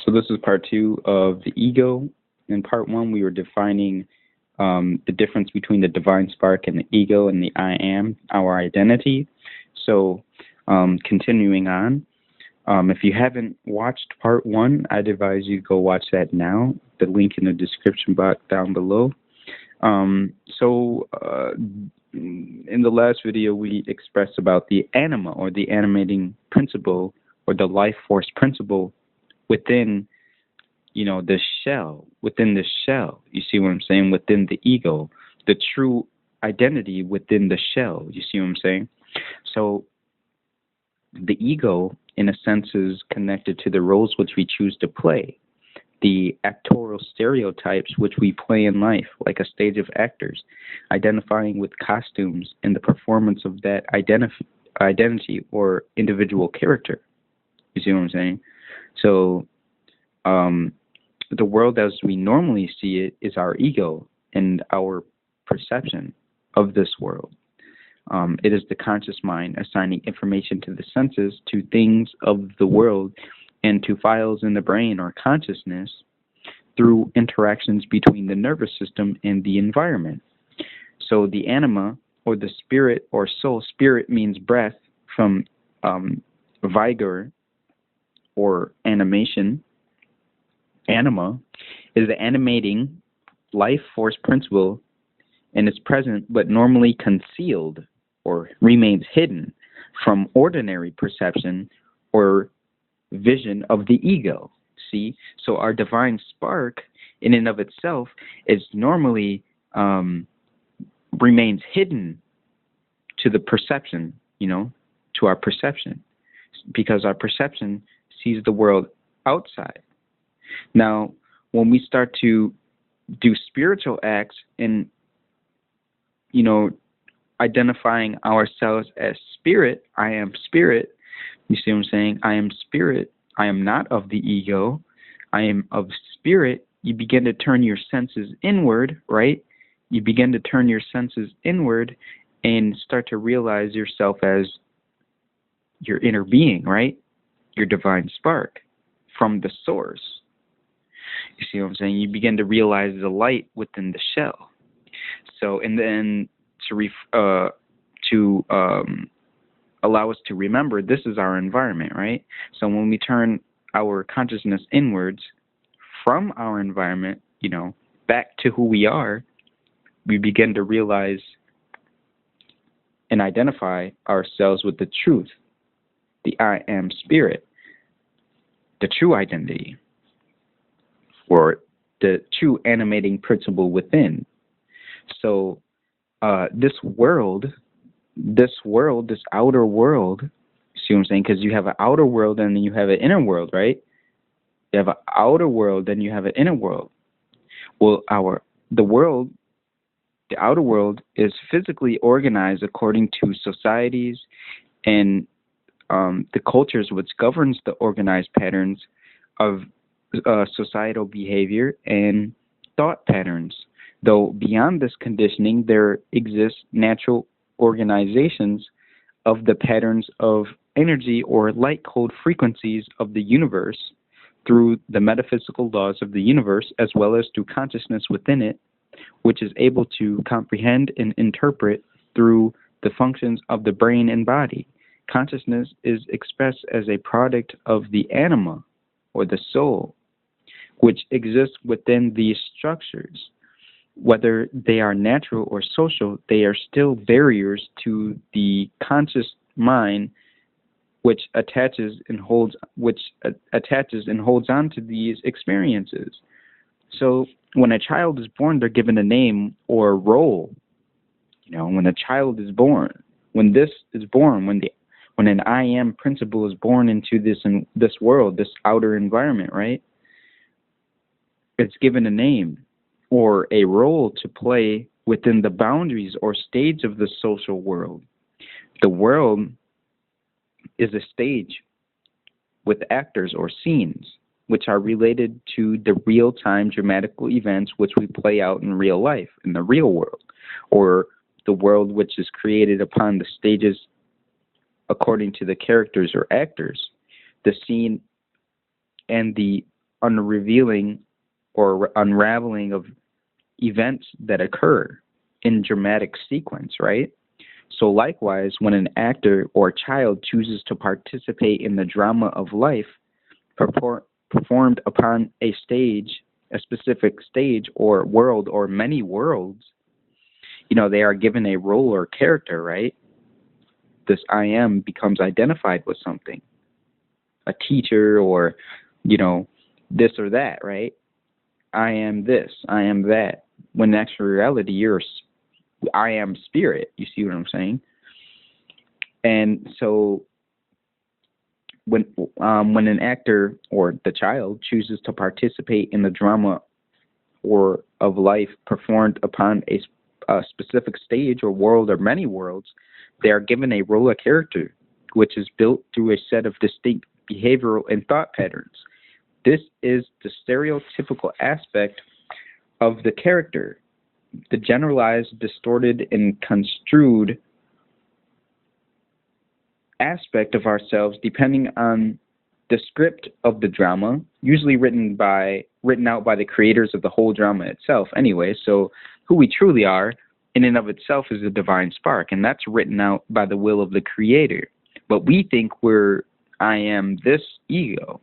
So this is part two of the ego. In part one, we were defining the difference between the divine spark and the ego and the I am, our identity. So continuing on, if you haven't watched part one, I'd advise you to go watch that now. The link in the description box down below. In the last video, we expressed about the anima, or the animating principle, or the life force principle within, the shell, you see what I'm saying, within the ego, the true identity within the shell, you see what I'm saying? So the ego, in a sense, is connected to the roles which we choose to play, the actorial stereotypes which we play in life, like a stage of actors, identifying with costumes and the performance of that identity or individual character. You see what I'm saying? So the world as we normally see it is our ego and our perception of this world. It is the conscious mind assigning information to the senses, to things of the world, and to files in the brain or consciousness through interactions between the nervous system and the environment. So the anima, or the spirit or soul, spirit means breath, from vigor or animation. Anima is the animating life force principle, and is present but normally concealed or remains hidden from ordinary perception or vision of the ego. See, so our divine spark in and of itself is normally remains hidden to the perception, to our perception, because our perception sees the world outside. Now, when we start to do spiritual acts and, identifying ourselves as spirit, I am spirit, you see what I'm saying? I am spirit. I am not of the ego. I am of spirit. You begin to turn your senses inward, right? You begin to turn your senses inward and start to realize yourself as your inner being, right? Your divine spark from the source. You see what I'm saying? You begin to realize the light within the shell. So, and then to allow us to remember, this is our environment, right? So when we turn our consciousness inwards from our environment, back to who we are, we begin to realize and identify ourselves with the truth, the I am spirit, the true identity, or the true animating principle within. So this outer world, see what I'm saying? Because you have an outer world and then you have an inner world, right? You have an outer world, then you have an inner world. Well, the outer world is physically organized according to societies and the cultures which governs the organized patterns of societal behavior and thought patterns. Though beyond this conditioning, there exists natural organizations of the patterns of energy or light code frequencies of the universe through the metaphysical laws of the universe, as well as through consciousness within it, which is able to comprehend and interpret through the functions of the brain and body. Consciousness is expressed as a product of the anima, or the soul, which exists within these structures. Whether they are natural or social, they are still barriers to the conscious mind, which attaches and holds on to these experiences. So when a child is born, they're given a name or a role. When a child is born, when an I am principle is born into this world, this outer environment, right? It's given a name or a role to play within the boundaries or stage of the social world. The world is a stage with actors or scenes which are related to the real-time dramatical events which we play out in real life, in the real world, or the world which is created upon the stages according to the characters or actors. The scene and the unrevealing or unraveling of events that occur in dramatic sequence, right? So likewise, when an actor or child chooses to participate in the drama of life performed upon a stage, a specific stage or world or many worlds, they are given a role or character, right? This I am becomes identified with something, a teacher or, this or that, right? I am this, I am that. When in actual reality, I am spirit. You see what I'm saying? And so when an actor or the child chooses to participate in the drama or of life performed upon a specific stage or world or many worlds, they are given a role or character, which is built through a set of distinct behavioral and thought patterns. This is the stereotypical aspect of the character, the generalized, distorted, and construed aspect of ourselves depending on the script of the drama, usually written out by the creators of the whole drama itself anyway. So who we truly are in and of itself is a divine spark, and that's written out by the will of the creator. But we think I am this ego.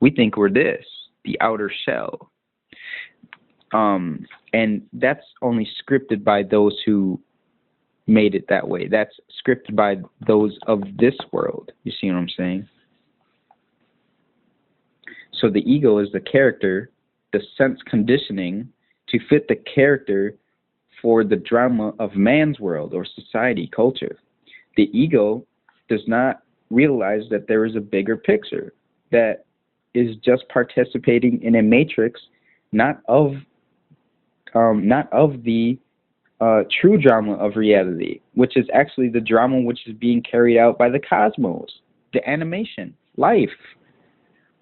We think we're this, the outer shell. And that's only scripted by those who made it that way. That's scripted by those of this world. You see what I'm saying? So the ego is the character, the sense conditioning to fit the character for the drama of man's world or society, culture. The ego does not realize that there is a bigger picture that is just participating in a matrix, not of the true drama of reality, which is actually the drama which is being carried out by the cosmos, the animation, life,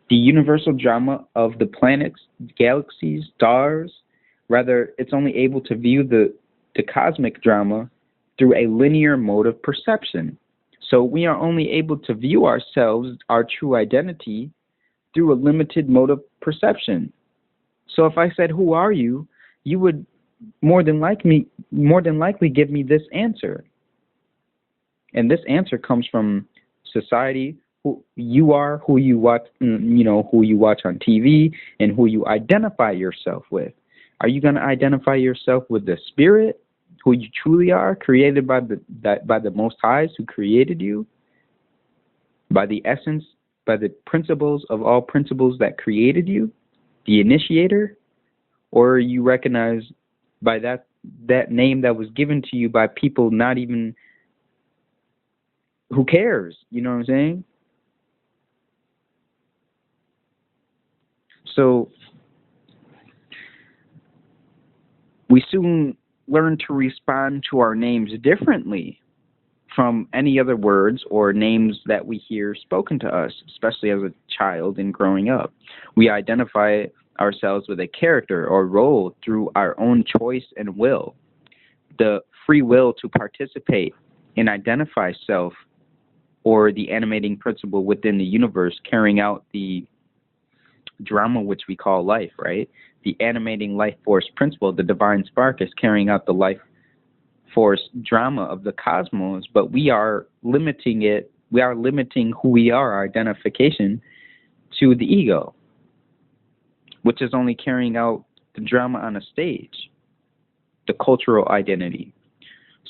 the universal drama of the planets, galaxies, stars. Rather, it's only able to view the cosmic drama through a linear mode of perception. So we are only able to view ourselves, our true identity, through a limited mode of perception. So if I said, "Who are you?" you would more than likely give me this answer. And this answer comes from society, who you are, who you watch, who you watch on TV, and who you identify yourself with. Are you going to identify yourself with the spirit, who you truly are, created by the Most Highs who created you, by the essence, by the principles of all principles that created you, the initiator? Or are you recognized by that name that was given to you by people not even, who cares? You know what I'm saying? So we soon learn to respond to our names differently from any other words or names that we hear spoken to us, especially as a child and growing up. We identify ourselves with a character or role through our own choice and will. The free will to participate and identify self, or the animating principle within the universe carrying out the drama which we call life, right? The animating life force principle, the divine spark, is carrying out the life force drama of the cosmos, but we are limiting it. We are limiting who we are, our identification, to the ego, which is only carrying out the drama on a stage, the cultural identity.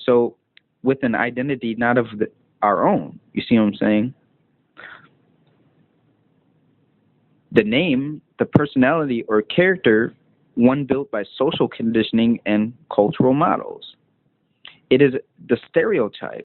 So with an identity not of our own, you see what I'm saying? The name, the personality or character, one built by social conditioning and cultural models. It is the stereotype